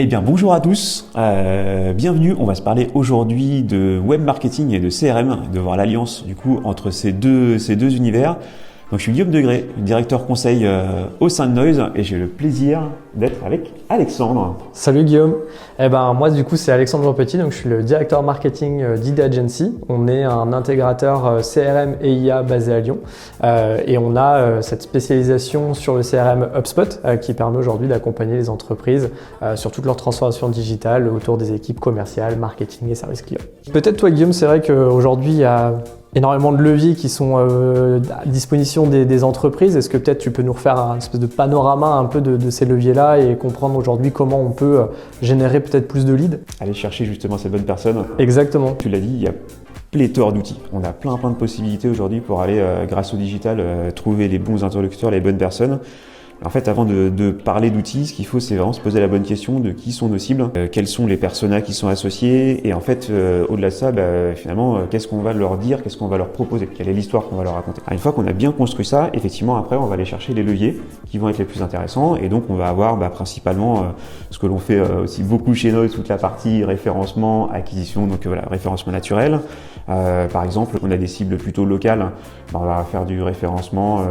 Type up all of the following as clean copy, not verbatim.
Eh bien bonjour à tous, bienvenue, on va se parler aujourd'hui de web marketing et de CRM, de voir l'alliance du coup entre ces deux univers. Donc je suis Guillaume Degré, directeur conseil au sein de Noise et j'ai le plaisir d'être avec Alexandre. Salut Guillaume, moi du coup c'est Alexandre Jean Petit, donc je suis le directeur marketing d'ID Agency. On est un intégrateur CRM et IA basé à Lyon et on a cette spécialisation sur le CRM HubSpot qui permet aujourd'hui d'accompagner les entreprises sur toute leur transformation digitale autour des équipes commerciales, marketing et services clients. Peut-être toi Guillaume, c'est vrai qu'aujourd'hui il y a énormément de leviers qui sont à disposition des entreprises. Est-ce que peut-être tu peux nous refaire un espèce de panorama un peu de ces leviers-là et comprendre aujourd'hui comment on peut générer peut-être plus de leads? Aller chercher justement ces bonnes personnes. Exactement. Tu l'as dit, il y a pléthore d'outils. On a plein de possibilités aujourd'hui pour aller, grâce au digital, trouver les bons interlocuteurs, les bonnes personnes. En fait, avant de parler d'outils, ce qu'il faut, c'est vraiment se poser la bonne question de qui sont nos cibles, quels sont les personas qui sont associés, et en fait, au-delà de ça, finalement, qu'est-ce qu'on va leur dire, qu'est-ce qu'on va leur proposer, quelle est l'histoire qu'on va leur raconter. Une fois qu'on a bien construit ça, effectivement, après, on va aller chercher les leviers qui vont être les plus intéressants, et donc on va avoir principalement ce que l'on fait aussi beaucoup chez nous, toute la partie référencement, acquisition, donc voilà, référencement naturel. Par exemple, on a des cibles plutôt locales, on va faire du référencement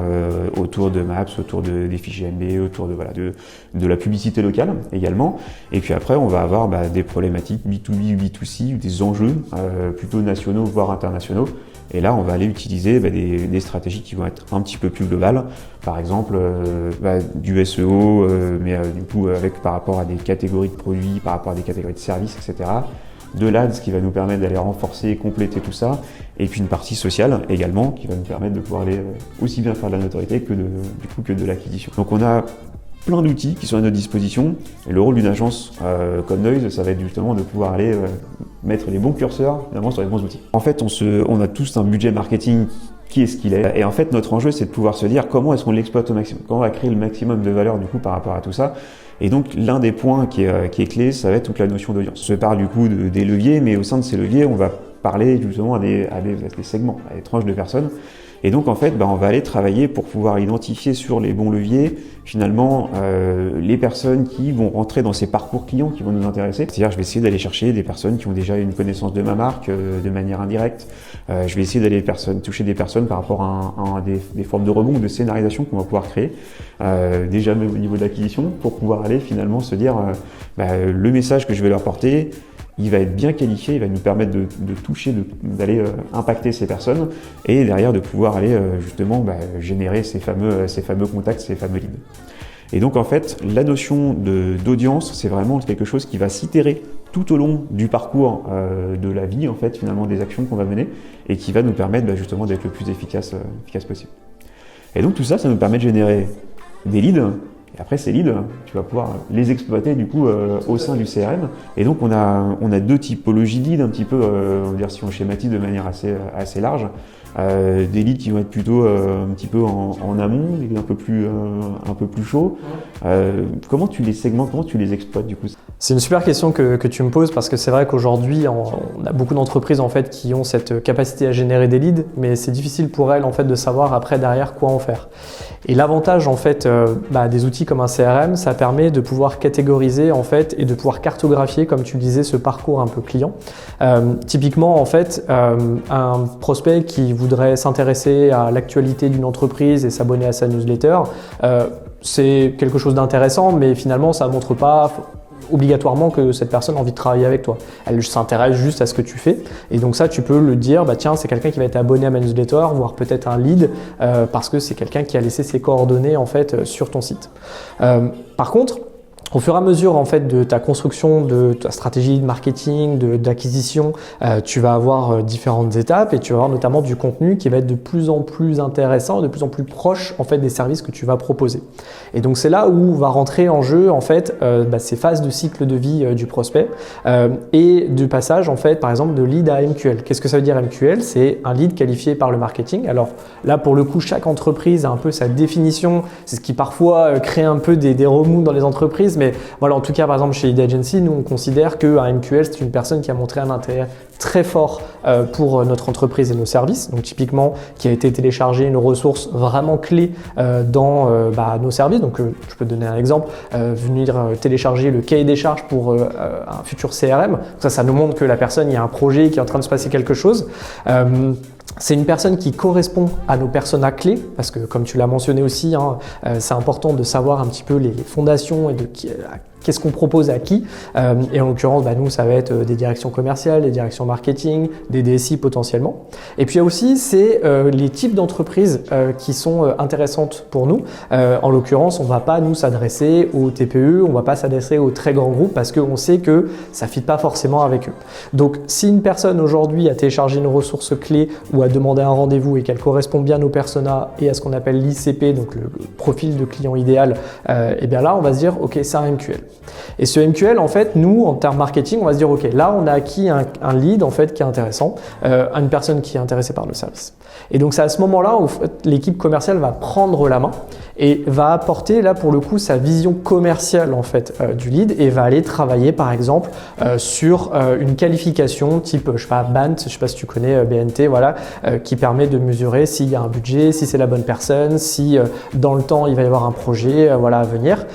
autour de Maps, autour des fichiers MB, autour de la publicité locale également. Et puis après, on va avoir des problématiques B2B ou B2C, ou des enjeux plutôt nationaux, voire internationaux. Et là, on va aller utiliser des stratégies qui vont être un petit peu plus globales. Par exemple, du SEO, mais du coup, par rapport à des catégories de produits, par rapport à des catégories de services, etc. De l'ADS qui va nous permettre d'aller renforcer, compléter tout ça, et puis une partie sociale également qui va nous permettre de pouvoir aller aussi bien faire de la notoriété que de l'acquisition. Donc on a plein d'outils qui sont à notre disposition, et le rôle d'une agence comme Noise, ça va être justement de pouvoir aller mettre les bons curseurs finalement sur les bons outils. En fait, on a tous un budget marketing qui est ce qu'il est, et en fait notre enjeu c'est de pouvoir se dire comment est-ce qu'on l'exploite au maximum, comment on va créer le maximum de valeur du coup par rapport à tout ça. Et donc l'un des points qui est clé, ça va être toute la notion d'audience. On se parle du coup des leviers, mais au sein de ces leviers, on va parler justement à des segments, à des tranches de personnes. Et donc en fait, on va aller travailler pour pouvoir identifier sur les bons leviers, finalement, les personnes qui vont rentrer dans ces parcours clients qui vont nous intéresser. C'est-à-dire, je vais essayer d'aller chercher des personnes qui ont déjà une connaissance de ma marque de manière indirecte. Je vais essayer d'aller toucher des personnes par rapport à des formes de rebond ou de scénarisation qu'on va pouvoir créer, déjà même au niveau de l'acquisition, pour pouvoir aller finalement se dire le message que je vais leur porter, il va être bien qualifié, il va nous permettre de toucher, d'aller impacter ces personnes et derrière de pouvoir aller justement générer ces fameux contacts, ces fameux leads. Et donc en fait, la notion d'audience, c'est vraiment quelque chose qui va s'itérer tout au long du parcours de la vie en fait, finalement des actions qu'on va mener et qui va nous permettre justement d'être le plus efficace possible. Et donc tout ça, ça nous permet de générer des leads. Et après ces leads, tu vas pouvoir les exploiter du coup au sein du CRM. Et donc on a deux typologies de leads un petit peu, on va dire si on schématise de manière assez large. Des leads qui vont être plutôt un petit peu en amont, des leads un peu plus chauds. Comment tu les segmentes, comment tu les exploites du coup? C'est une super question que tu me poses parce que c'est vrai qu'aujourd'hui on a beaucoup d'entreprises en fait qui ont cette capacité à générer des leads, mais c'est difficile pour elles en fait de savoir après derrière quoi en faire. Et l'avantage en fait des outils comme un CRM, ça permet de pouvoir catégoriser en fait et de pouvoir cartographier, comme tu le disais, ce parcours un peu client. Typiquement en fait, un prospect qui voudrait s'intéresser à l'actualité d'une entreprise et s'abonner à sa newsletter, c'est quelque chose d'intéressant, mais finalement ça ne montre pas obligatoirement que cette personne a envie de travailler avec toi. Elle s'intéresse juste à ce que tu fais. Et donc ça, tu peux le dire, tiens, c'est quelqu'un qui va être abonné à ma newsletter, voire peut-être un lead, parce que c'est quelqu'un qui a laissé ses coordonnées en fait sur ton site. Par contre, au fur et à mesure en fait de ta construction, de ta stratégie de marketing, d'acquisition, tu vas avoir différentes étapes et tu vas avoir notamment du contenu qui va être de plus en plus intéressant, de plus en plus proche en fait des services que tu vas proposer. Et donc c'est là où va rentrer en jeu en fait ces phases de cycle de vie du prospect et du passage en fait par exemple de lead à MQL. Qu'est-ce que ça veut dire MQL? C'est un lead qualifié par le marketing. Alors là pour le coup chaque entreprise a un peu sa définition. C'est ce qui parfois crée un peu des remous dans les entreprises. mais voilà, en tout cas, par exemple, chez Lead Agency, nous, on considère qu'un MQL, c'est une personne qui a montré un intérêt très fort pour notre entreprise et nos services. Donc, typiquement, qui a été téléchargé une ressource vraiment clé dans nos services. Donc, je peux te donner un exemple. Venir télécharger le cahier des charges pour un futur CRM. Ça nous montre que la personne, il y a un projet qui est en train de se passer quelque chose. C'est une personne qui correspond à nos personas clés, parce que comme tu l'as mentionné aussi, c'est important de savoir un petit peu les fondations et de qu'est-ce qu'on propose à qui. Et en l'occurrence, nous, ça va être des directions commerciales, des directions marketing, des DSI potentiellement. Et puis il y a aussi les types d'entreprises qui sont intéressantes pour nous. En l'occurrence, on ne va pas nous s'adresser aux TPE, on ne va pas s'adresser aux très grands groupes parce qu'on sait que ça ne fit pas forcément avec eux. Donc si une personne aujourd'hui a téléchargé une ressource clé ou a demandé un rendez-vous et qu'elle correspond bien aux personas et à ce qu'on appelle l'ICP, donc le profil de client idéal, et bien là, on va se dire, ok, c'est un MQL. Et ce MQL, en fait, nous, en termes marketing, on va se dire, ok, là, on a acquis un lead, en fait, qui est intéressant, une personne qui est intéressée par le service. Et donc, c'est à ce moment-là où l'équipe commerciale va prendre la main et va apporter, là, pour le coup, sa vision commerciale, en fait, du lead et va aller travailler, par exemple, sur une qualification type, je sais pas, BANT, je sais pas si tu connais BNT, voilà, qui permet de mesurer s'il y a un budget, si c'est la bonne personne, si dans le temps, il va y avoir un projet, voilà, à venir.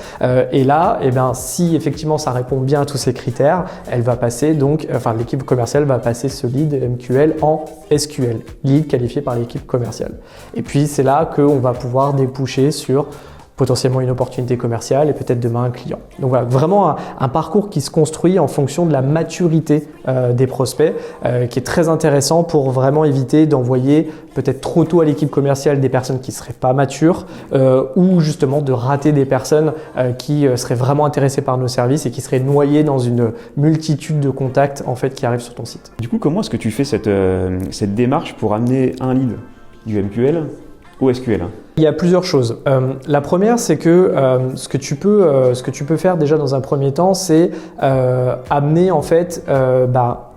Et là, eh bien, si effectivement ça répond bien à tous ces critères, elle va passer donc, l'équipe commerciale va passer ce lead MQL en SQL, lead qualifié par l'équipe commerciale. Et puis c'est là qu'on va pouvoir déboucher sur potentiellement une opportunité commerciale et peut-être demain un client. Donc voilà, vraiment un parcours qui se construit en fonction de la maturité des prospects, qui est très intéressant pour vraiment éviter d'envoyer peut-être trop tôt à l'équipe commerciale des personnes qui ne seraient pas matures ou justement de rater des personnes qui seraient vraiment intéressées par nos services et qui seraient noyées dans une multitude de contacts en fait qui arrivent sur ton site. Du coup, comment est-ce que tu fais cette démarche pour amener un lead du MQL au SQL? Il y a plusieurs choses. La première, c'est que ce que tu peux faire déjà dans un premier temps, c'est amener en fait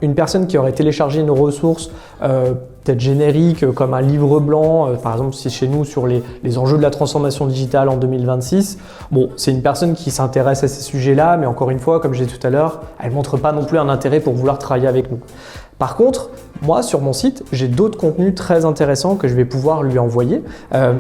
une personne qui aurait téléchargé une ressource peut-être générique comme un livre blanc, par exemple si chez nous sur les enjeux de la transformation digitale en 2026. Bon, c'est une personne qui s'intéresse à ces sujets-là, mais encore une fois, comme je disais tout à l'heure, elle ne montre pas non plus un intérêt pour vouloir travailler avec nous. Par contre, moi, sur mon site, j'ai d'autres contenus très intéressants que je vais pouvoir lui envoyer.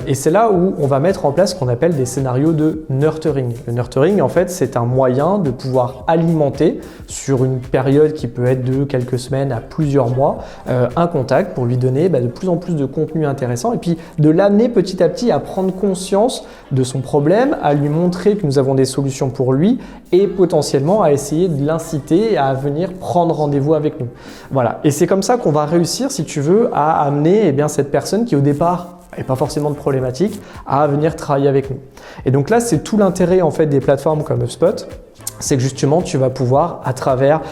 Et c'est là où on va mettre en place ce qu'on appelle des scénarios de nurturing. Le nurturing, en fait, c'est un moyen de pouvoir alimenter sur une période qui peut être de quelques semaines à plusieurs mois, un contact pour lui donner de plus en plus de contenu intéressant et puis de l'amener petit à petit à prendre conscience de son problème, à lui montrer que nous avons des solutions pour lui et potentiellement à essayer de l'inciter à venir prendre rendez-vous avec nous. Voilà. Et c'est comme ça qu'on va réussir, si tu veux, à amener cette personne qui au départ n'avait pas forcément de problématique à venir travailler avec nous. Et donc là, c'est tout l'intérêt en fait des plateformes comme HubSpot. C'est que justement, tu vas pouvoir, à travers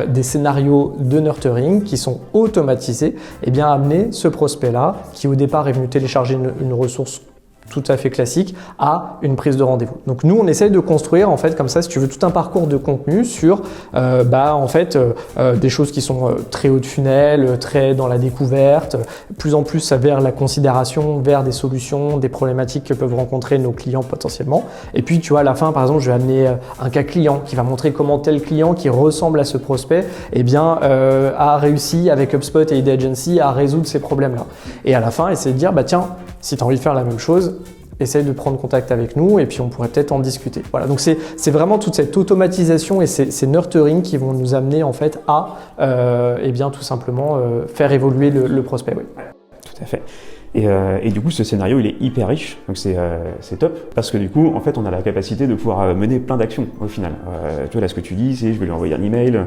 des scénarios de nurturing qui sont automatisés, amener ce prospect-là qui au départ est venu télécharger une ressource tout à fait classique à une prise de rendez-vous. Donc nous, on essaye de construire en fait comme ça, si tu veux, tout un parcours de contenu sur des choses qui sont très haut de funnel, très dans la découverte, plus en plus vers la considération, vers des solutions, des problématiques que peuvent rencontrer nos clients potentiellement. Et puis tu vois, à la fin, par exemple, je vais amener un cas client qui va montrer comment tel client qui ressemble à ce prospect a réussi avec HubSpot et Lead Agency à résoudre ces problèmes-là. Et à la fin, essayer de dire, tiens, si tu as envie de faire la même chose, essaye de prendre contact avec nous et puis on pourrait peut-être en discuter. Voilà, donc c'est vraiment toute cette automatisation et ces nurturing qui vont nous amener en fait à tout simplement faire évoluer le prospect. Oui. Tout à fait. Et du coup, ce scénario, il est hyper riche, donc c'est top, parce que du coup, en fait, on a la capacité de pouvoir mener plein d'actions au final. Tu vois, là, ce que tu dis, c'est je vais lui envoyer un email,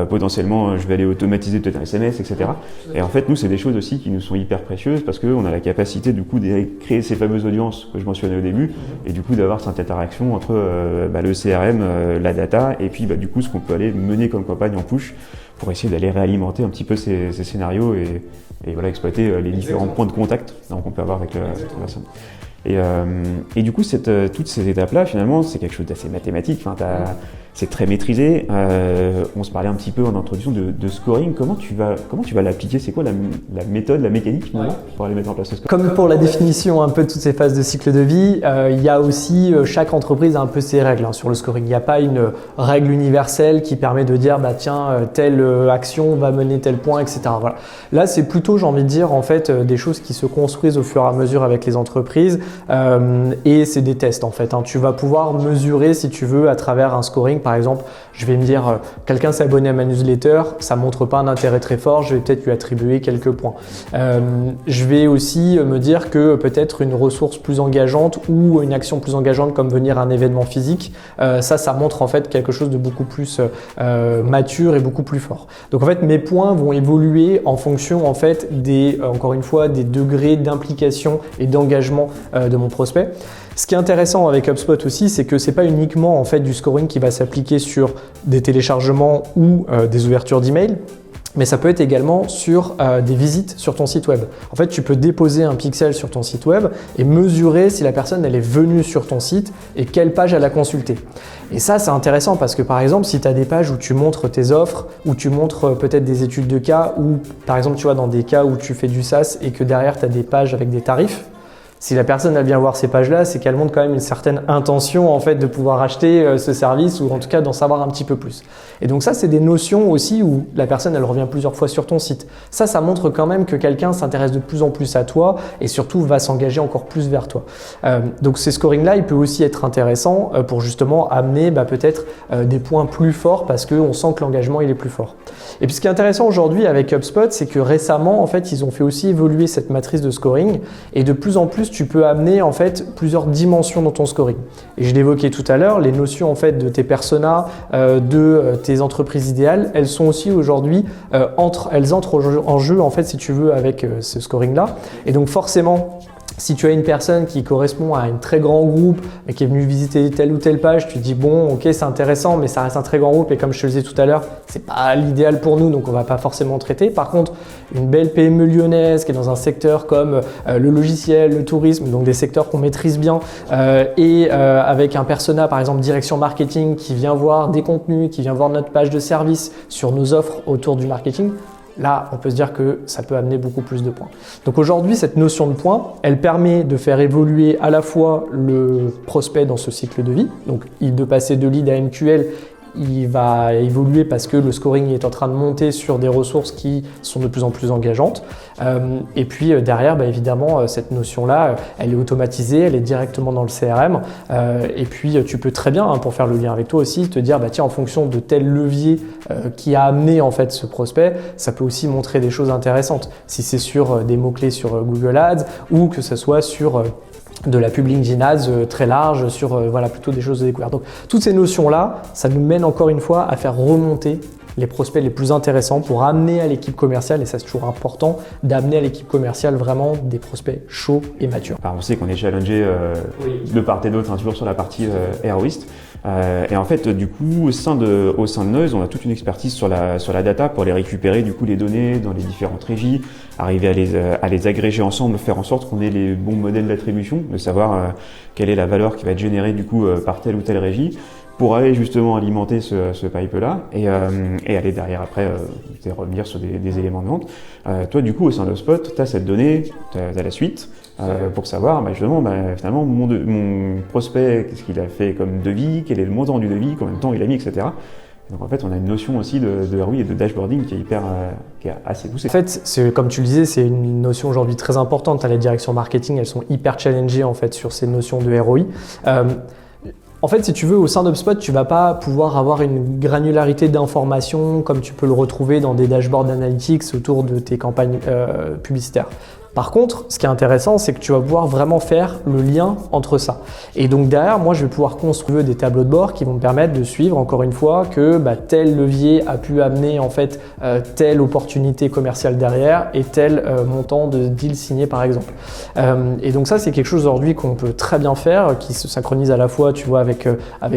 potentiellement, je vais aller automatiser peut-être un SMS, etc. Et en fait, nous, c'est des choses aussi qui nous sont hyper précieuses, parce qu'on a la capacité, du coup, de créer ces fameuses audiences que je mentionnais au début, et du coup, d'avoir cette interaction entre le CRM, la data, et puis, du coup, ce qu'on peut aller mener comme campagne en push, pour essayer d'aller réalimenter un petit peu ces scénarios et voilà, exploiter les différents points de contact qu'on peut avoir avec la personne. Et du coup, toutes ces étapes-là, finalement, c'est quelque chose d'assez mathématique. Enfin, c'est très maîtrisé. On se parlait un petit peu en introduction de scoring. Comment tu vas l'appliquer? C'est quoi la méthode, la mécanique pour aller mettre en place ce scoring? Comme pour la définition un peu de toutes ces phases de cycle de vie, il y a aussi, chaque entreprise a un peu ses règles sur le scoring. Il n'y a pas une règle universelle qui permet de dire telle action va mener tel point, etc. Voilà. Là, c'est plutôt, j'ai envie de dire, en fait, des choses qui se construisent au fur et à mesure avec les entreprises et c'est des tests en fait. Tu vas pouvoir mesurer si tu veux à travers un scoring. Par exemple, je vais me dire quelqu'un s'est abonné à ma newsletter, ça montre pas un intérêt très fort, je vais peut-être lui attribuer quelques points. Je vais aussi me dire que peut-être une ressource plus engageante ou une action plus engageante comme venir à un événement physique, ça montre en fait quelque chose de beaucoup plus mature et beaucoup plus fort. Donc en fait, mes points vont évoluer en fonction en fait encore une fois, des degrés d'implication et d'engagement de mon prospect. Ce qui est intéressant avec HubSpot aussi, c'est que c'est pas uniquement en fait du scoring qui va s'appliquer sur des téléchargements ou des ouvertures d'email, mais ça peut être également sur des visites sur ton site web. En fait, tu peux déposer un pixel sur ton site web et mesurer si la personne elle est venue sur ton site et quelle page elle a consulté. Et ça, c'est intéressant parce que par exemple, si tu as des pages où tu montres tes offres, où tu montres peut-être des études de cas, ou par exemple, tu vois, dans des cas où tu fais du SaaS et que derrière, tu as des pages avec des tarifs, si la personne elle vient voir ces pages-là, c'est qu'elle montre quand même une certaine intention en fait de pouvoir acheter ce service ou en tout cas d'en savoir un petit peu plus. Et donc ça, c'est des notions aussi où la personne elle revient plusieurs fois sur ton site. Ça montre quand même que quelqu'un s'intéresse de plus en plus à toi et surtout va s'engager encore plus vers toi. Donc ces scorings-là, il peut aussi être intéressant pour justement amener peut-être des points plus forts parce qu'on sent que l'engagement il est plus fort. Et puis ce qui est intéressant aujourd'hui avec HubSpot, c'est que récemment en fait ils ont fait aussi évoluer cette matrice de scoring et de plus en plus tu peux amener en fait plusieurs dimensions dans ton scoring. Et je l'évoquais tout à l'heure, les notions en fait de tes personas, de tes entreprises idéales, elles sont aussi aujourd'hui elles entrent en jeu en fait si tu veux avec ce scoring là. Et donc forcément, si tu as une personne qui correspond à un très grand groupe et qui est venue visiter telle ou telle page, tu te dis bon, ok, c'est intéressant, mais ça reste un très grand groupe et comme je te le disais tout à l'heure, c'est pas l'idéal pour nous, donc on va pas forcément traiter. Par contre, une belle PME lyonnaise qui est dans un secteur comme le logiciel, le tourisme, donc des secteurs qu'on maîtrise bien, et avec un persona, par exemple direction marketing, qui vient voir des contenus, qui vient voir notre page de service sur nos offres autour du marketing. Là, on peut se dire que ça peut amener beaucoup plus de points. Donc aujourd'hui, cette notion de points, elle permet de faire évoluer à la fois le prospect dans ce cycle de vie, donc de passer de lead à MQL, il va évoluer parce que le scoring est en train de monter sur des ressources qui sont de plus en plus engageantes. Et puis derrière, évidemment, cette notion-là, elle est automatisée, elle est directement dans le CRM. Et puis tu peux très bien, pour faire le lien avec toi aussi, te dire, tiens, en fonction de tel levier qui a amené en fait ce prospect, ça peut aussi montrer des choses intéressantes. Si c'est sur des mots-clés sur Google Ads ou que ce soit sur de la pub LinkedIn Ads très large sur plutôt des choses de découverte. Donc toutes ces notions-là, ça nous mène encore une fois à faire remonter les prospects les plus intéressants pour amener à l'équipe commerciale, et ça c'est toujours important, d'amener à l'équipe commerciale vraiment des prospects chauds et matures. Alors on sait qu'on est challengé de part et d'autre, toujours sur la partie héroïste. Et en fait, du coup, au sein de Noise, on a toute une expertise sur la data pour les récupérer, du coup, les données dans les différentes régies, arriver à les agréger ensemble, faire en sorte qu'on ait les bons modèles d'attribution, de savoir quelle est la valeur qui va être générée du coup par telle ou telle régie, pour aller justement alimenter ce pipe-là et aller derrière après revenir sur des éléments de vente. Toi, du coup, au sein de HubSpot, tu as cette donnée, tu as la suite, pour savoir justement finalement mon prospect, qu'est-ce qu'il a fait comme devis, quel est le montant du devis, combien de temps il a mis, etc. Donc en fait, on a une notion aussi de ROI et de dashboarding qui est assez poussée. En fait, comme tu le disais, c'est une notion aujourd'hui très importante. Les directions marketing, elles sont hyper challengées en fait sur ces notions de ROI. En fait, si tu veux, au sein d'HubSpot, tu ne vas pas pouvoir avoir une granularité d'informations comme tu peux le retrouver dans des dashboards analytics autour de tes campagnes publicitaires. Par contre, ce qui est intéressant, c'est que tu vas pouvoir vraiment faire le lien entre ça. Et donc derrière, moi, je vais pouvoir construire des tableaux de bord qui vont me permettre de suivre, encore une fois, que tel levier a pu amener en fait telle opportunité commerciale derrière et tel montant de deal signé, par exemple. Et donc ça, c'est quelque chose aujourd'hui qu'on peut très bien faire, qui se synchronise à la fois, tu vois, avec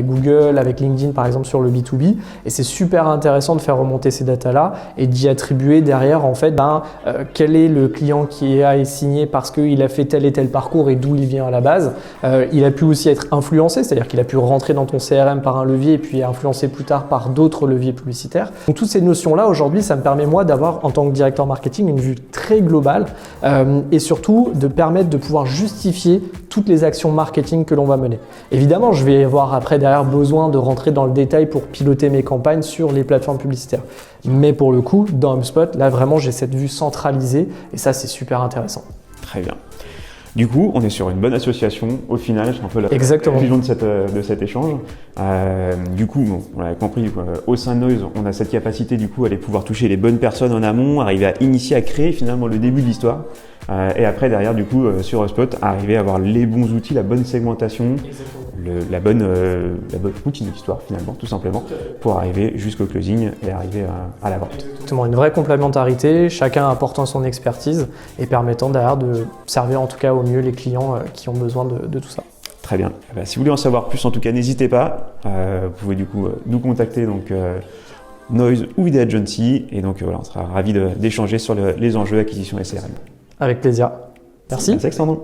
Google, avec LinkedIn, par exemple, sur le B2B. Et c'est super intéressant de faire remonter ces datas-là et d'y attribuer derrière, en fait, quel est le client qui est est signé parce qu'il a fait tel et tel parcours et d'où il vient à la base. Il a pu aussi être influencé, c'est-à-dire qu'il a pu rentrer dans ton CRM par un levier et puis influencé plus tard par d'autres leviers publicitaires. Donc toutes ces notions-là, aujourd'hui, ça me permet moi d'avoir, en tant que directeur marketing, une vue très globale et surtout de permettre de pouvoir justifier toutes les actions marketing que l'on va mener. Évidemment, je vais avoir après derrière besoin de rentrer dans le détail pour piloter mes campagnes sur les plateformes publicitaires. Mais pour le coup, dans HubSpot, là vraiment j'ai cette vue centralisée et ça c'est super intéressant. Très bien. Du coup, on est sur une bonne association au final, c'est un peu la Exactement. conclusion de cet échange. Du coup, bon, on l'a compris, au sein de Noise, on a cette capacité du coup à aller pouvoir toucher les bonnes personnes en amont, arriver à initier, à créer finalement le début de l'histoire. Et après, derrière, du coup, sur HubSpot, arriver à avoir les bons outils, la bonne segmentation, la bonne routine de l'histoire finalement, tout simplement, pour arriver jusqu'au closing et arriver à la vente. Exactement, une vraie complémentarité, chacun apportant son expertise et permettant derrière de servir en tout cas au mieux les clients qui ont besoin de tout ça. Très bien. Si vous voulez en savoir plus, en tout cas, n'hésitez pas. Vous pouvez du coup nous contacter, donc Noise ou Video Agency, et donc voilà, on sera ravis d'échanger sur les enjeux acquisition et CRM. Avec plaisir. Merci. Merci Alexandre.